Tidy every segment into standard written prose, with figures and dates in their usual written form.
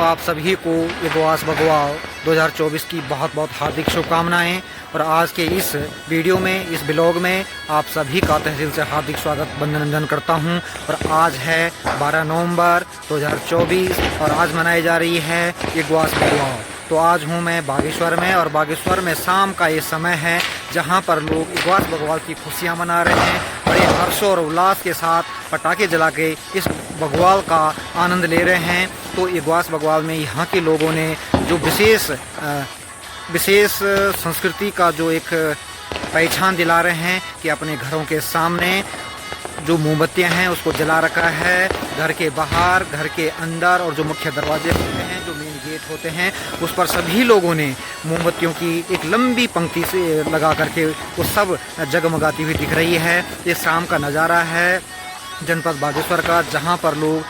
आप सभी को इगवास बगवाल 2024 की बहुत बहुत हार्दिक शुभकामनाएं। और आज के इस वीडियो में, इस ब्लॉग में आप सभी का तहे दिल से हार्दिक स्वागत अभिनंदन करता हूं। और आज है 12 नवंबर 2024 और आज मनाई जा रही है इगवास बगवाल। तो आज हूं मैं बागेश्वर में, और बागेश्वर में शाम का ये समय है जहां पर लोग इगवास बगवाल की खुशियां मना रहे हैं। बड़े हर्ष और उल्लास के साथ पटाखे जला के इस बगवाल का आनंद ले रहे हैं। तो इगवास बगवाल में यहाँ के लोगों ने जो विशेष संस्कृति का जो एक पहचान दिला रहे हैं कि अपने घरों के सामने जो मोमबत्तियां हैं उसको जला रखा है। घर के बाहर, घर के अंदर और जो मुख्य दरवाजे होते हैं, जो मेन गेट होते हैं, उस पर सभी लोगों ने मोमबत्तियों की एक लंबी पंक्ति से लगा करके वो सब जगमगाती हुई दिख रही है। ये शाम का नज़ारा है जनपद बागेश्वर का, जहां पर लोग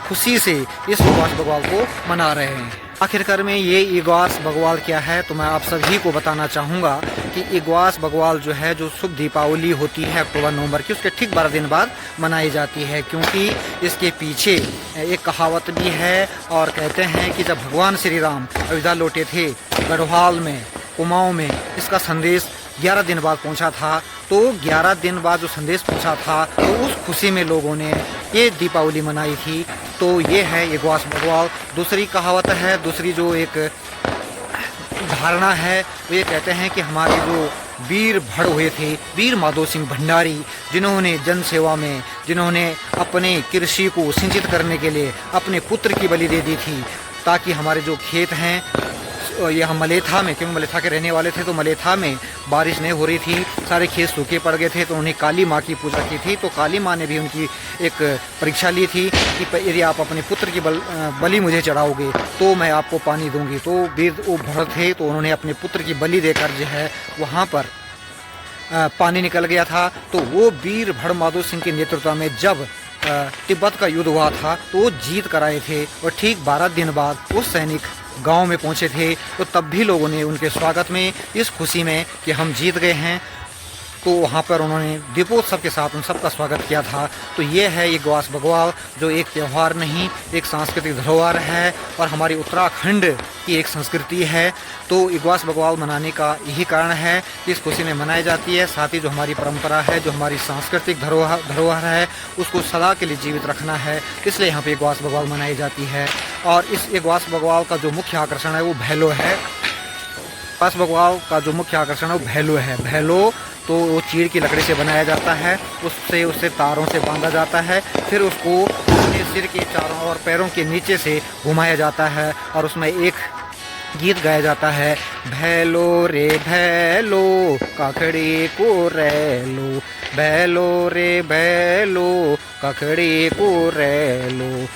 खुशी से इस इगवास बगवाल को मना रहे हैं। आखिरकार में ये इगवास बगवाल क्या है, तो मैं आप सभी को बताना चाहूँगा कि इगवास बगवाल जो है, जो शुभ दीपावली होती है अक्टूबर नवंबर की, उसके ठीक 12 दिन बाद मनाई जाती है। क्योंकि इसके पीछे एक कहावत भी है और कहते हैं कि जब भगवान श्री राम अयोध्या लौटे थे गढ़वाल में, कुमाऊँ में, इसका संदेश 11 दिन बाद पहुंचा था। तो 11 दिन बाद जो संदेश पहुंचा था, तो उस खुशी में लोगों ने ये दीपावली मनाई थी। तो ये है इगवास बगवाल। दूसरी कहावत है, दूसरी जो एक धारणा है, वो ये कहते हैं कि हमारे जो वीर भड़ हुए थे, वीर माधो सिंह भंडारी, जिन्होंने जन सेवा में, जिन्होंने अपने कृषि को सिंचित करने के लिए अपने पुत्र की बलि दे दी थी, ताकि हमारे जो खेत हैं, ये हम मलेथा में, क्योंकि मलेथा के रहने वाले थे, तो मलेथा में बारिश नहीं हो रही थी, सारे खेत सूखे पड़ गए थे। तो उन्हें काली माँ की पूजा की थी। तो काली माँ ने भी उनकी एक परीक्षा ली थी कि यदि आप अपने पुत्र की बलि मुझे चढ़ाओगे तो मैं आपको पानी दूंगी। तो वीर वो भड़ थे, तो उन्होंने अपने पुत्र की बलि देकर जो है वहाँ पर पानी निकल गया था। तो वो वीर भड़ माधो सिंह के नेतृत्व में जब तिब्बत का युद्ध हुआ था, तो वो जीत कर आए थे। और ठीक 12 दिन बाद वो सैनिक गांव में पहुंचे थे। तो तब भी लोगों ने उनके स्वागत में, इस खुशी में कि हम जीत गए हैं, तो वहाँ पर उन्होंने दीपोत्सव के साथ उन सबका स्वागत किया था। तो ये है इगवास बगवाल, जो एक त्यौहार नहीं, एक सांस्कृतिक धरोहर है और हमारी उत्तराखंड की एक संस्कृति है। तो इगवास बगवाल मनाने का यही कारण है कि इस खुशी में मनाई जाती है। साथ ही जो हमारी परंपरा है, जो हमारी सांस्कृतिक धरोहर है, उसको सदा के लिए जीवित रखना है, इसलिए यहाँ पे इगवास बगवाल मनाई जाती है। और इस इगवास बगवाल का जो मुख्य आकर्षण है वो भैलो है। इगवास बगवाल का जो मुख्य आकर्षण है वो भैलो है। भैलो तो वो चीड़ की लकड़ी से बनाया जाता है, उससे तारों से बांधा जाता है, फिर उसको अपने सिर के चारों और पैरों के नीचे से घुमाया जाता है और उसमें एक गीत गाया जाता है, भैलो रे भैलो काकड़ी को रेलो, भैलो रे भैलो काकड़ी को रेलो,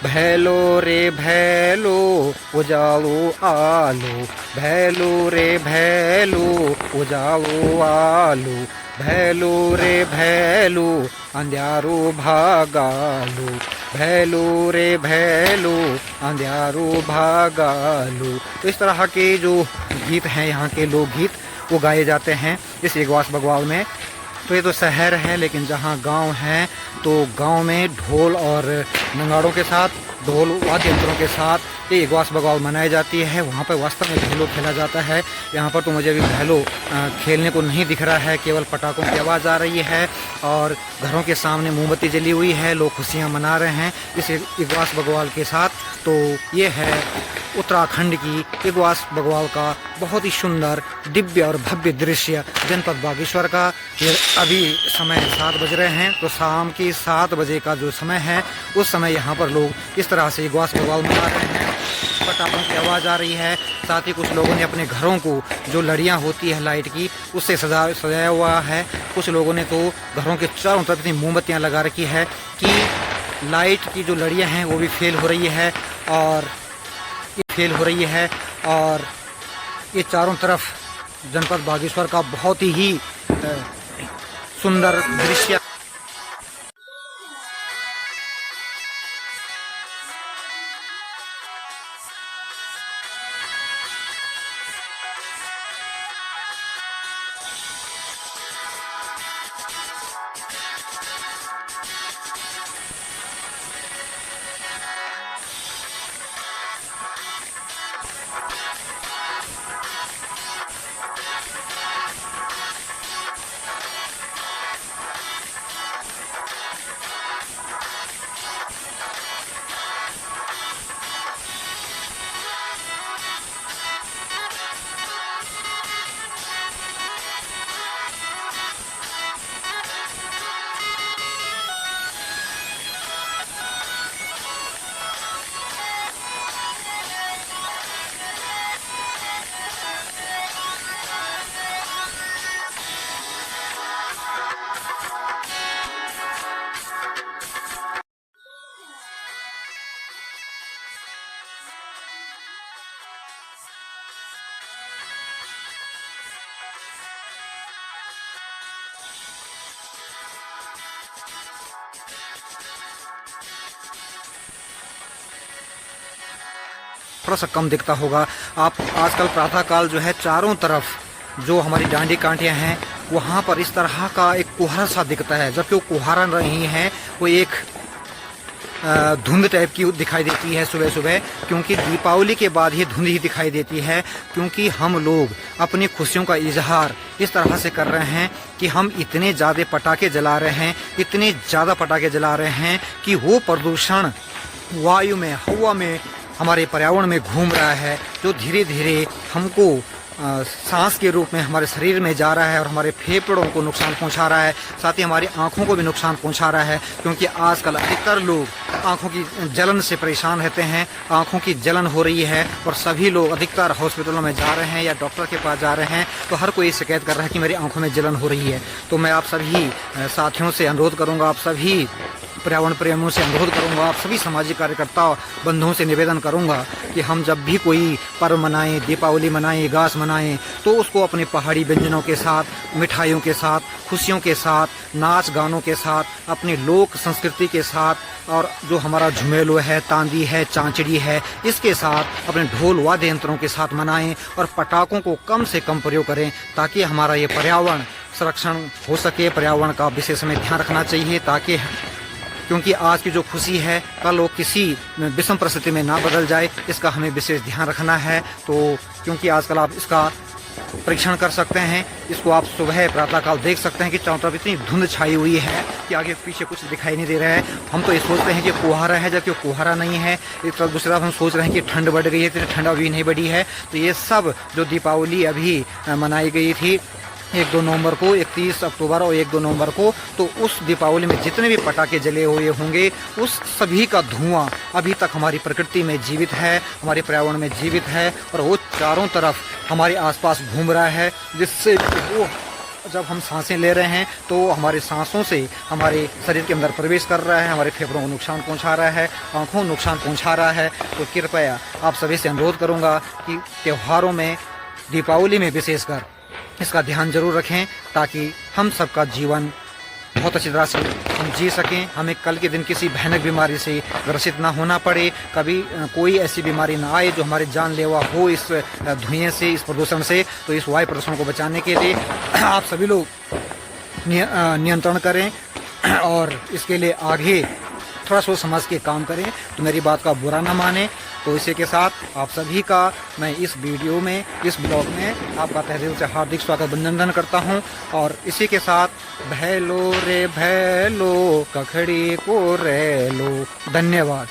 भैलो रे भैलो उजालो आलो, भैलो रे भैलो उजालो आलो, भैलो रे भैलो अंधारो भागालो, भैलो रे भैलो अंधारो भागालो। तो इस तरह के जो गीत हैं, यहाँ के लोकगीत, वो गाए जाते हैं इस इगवास बगवाल में। तो ये तो शहर है, लेकिन जहाँ गांव है, तो गांव में ढोल और नगाड़ों के साथ, ढोल वाद्य यंत्रों के साथ ये इगवास बगवाल मनाई जाती है। वहाँ पर वास्तव में भैलो खेला जाता है। यहाँ पर तो मुझे अभी भैलो खेलने को नहीं दिख रहा है, केवल पटाखों की आवाज़ आ रही है और घरों के सामने मोमबत्ती जली हुई है, लोग खुशियाँ मना रहे हैं इस इगवास बगवाल के साथ। तो ये है उत्तराखंड की इगवास बगवाल का बहुत ही सुंदर, दिव्य और भव्य दृश्य जनपद बागेश्वर का। ये अभी समय 7 बज रहे हैं, तो शाम की 7 बजे का जो समय है, उस समय यहाँ पर लोग इस तरह से इगवास बगवाल मना रहे हैं। पटाखों की आवाज़ आ रही है। साथ ही कुछ लोगों ने अपने घरों को, जो लड़ियाँ होती है लाइट की, उससे सजाया हुआ है। कुछ लोगों ने तो घरों के चारों तरफ इतनी मोमबत्तियाँ लगा रखी है कि लाइट की जो लड़ियाँ हैं वो भी फेल हो रही है और ये चारों तरफ जनपद बागेश्वर का बहुत ही सुंदर दृश्य। थोड़ा सा कम दिखता होगा। आप आजकल प्रातःकाल जो है चारों तरफ जो हमारी डांडी कांटियाँ हैं वहाँ पर इस तरह का एक कुहरा सा दिखता है, जबकि वो कुहरा नहीं है, वो एक धुंध टाइप की दिखाई देती है सुबह सुबह, क्योंकि दीपावली के बाद ही धुंध ही दिखाई देती है। क्योंकि हम लोग अपनी खुशियों का इजहार इस तरह से कर रहे हैं कि हम इतने ज़्यादा पटाखे जला रहे हैं, इतने ज़्यादा पटाखे जला रहे हैं कि वो प्रदूषण वायु में, हवा में, हमारे पर्यावरण में घूम रहा है, जो धीरे धीरे हमको सांस के रूप में हमारे शरीर में जा रहा है और हमारे फेफड़ों को नुकसान पहुंचा रहा है, साथ ही हमारी आंखों को भी नुकसान पहुंचा रहा है। क्योंकि आजकल अधिकतर लोग आंखों की जलन से परेशान रहते हैं, आंखों की जलन हो रही है और सभी लोग अधिकतर हॉस्पिटलों में जा रहे हैं या डॉक्टर के पास जा रहे हैं, तो हर कोई शिकायत कर रहा है कि मेरी आंखों में जलन हो रही है। तो मैं आप सभी साथियों से अनुरोध करूँगा, आप सभी पर्यावरण प्रेमियों से अनुरोध करूंगा, आप सभी सामाजिक कार्यकर्ता बंधुओं से निवेदन करूंगा कि हम जब भी कोई पर्व मनाएं, दीपावली मनाएं, गास मनाएं, तो उसको अपने पहाड़ी व्यंजनों के साथ, मिठाइयों के साथ, खुशियों के साथ, नाच गानों के साथ, अपनी लोक संस्कृति के साथ और जो हमारा झुमेलो है, तांदी है, चांचड़ी है, इसके साथ अपने ढोल वाद्य यंत्रों के साथ मनाएं और पटाखों को कम से कम प्रयोग करें, ताकि हमारा ये पर्यावरण संरक्षण हो सके। पर्यावरण का विशेष में ध्यान रखना चाहिए, ताकि क्योंकि आज की जो खुशी है कल वो किसी विषम परिस्थिति में ना बदल जाए, इसका हमें विशेष ध्यान रखना है। तो क्योंकि आजकल आप इसका परीक्षण कर सकते हैं, इसको आप सुबह प्रातःकाल देख सकते हैं कि चारों तरफ इतनी धुंध छाई हुई है कि आगे पीछे कुछ दिखाई नहीं दे रहा है। हम तो ये सोचते हैं कि कुहारा है, जबकि कुहारा नहीं है। एक तरफ दूसरी तरफ हम सोच रहे हैं कि ठंड बढ़ गई है, इतनी ठंड अभी नहीं बढ़ी है। तो ये सब जो दीपावली अभी मनाई गई थी 1-2 नवंबर को, 31 अक्टूबर और 1-2 नवंबर को, तो उस दीपावली में जितने भी पटाखे जले हुए होंगे उस सभी का धुआं अभी तक हमारी प्रकृति में जीवित है, हमारे पर्यावरण में जीवित है और वो चारों तरफ हमारे आसपास घूम रहा है, जिससे वो जब हम सांसें ले रहे हैं तो हमारे सांसों से हमारे शरीर के अंदर प्रवेश कर रहा है, हमारे फेफड़ों को नुकसान पहुंचा रहा है, आँखों को नुकसान पहुंचा रहा है। तो कृपया आप सभी से अनुरोध करूँगा कि त्योहारों में, दीपावली में विशेषकर इसका ध्यान जरूर रखें, ताकि हम सबका जीवन बहुत अच्छी तरह से हम जी सकें, हमें कल के दिन किसी भयानक बीमारी से ग्रसित ना होना पड़े, कभी कोई ऐसी बीमारी ना आए जो हमारे जानलेवा हो इस धुएं से, इस प्रदूषण से। तो इस वायु प्रदूषण को बचाने के लिए आप सभी लोग नियंत्रण करें और इसके लिए आगे थोड़ा सोच समझ के काम करें, तो मेरी बात का बुरा ना माने। तो इसी के साथ आप सभी का मैं इस वीडियो में, इस ब्लॉग में आपका तहे दिल से हार्दिक स्वागत अभिनंदन करता हूं। और इसी के साथ भैलो रे भैलो कखड़ी को रे लो। धन्यवाद।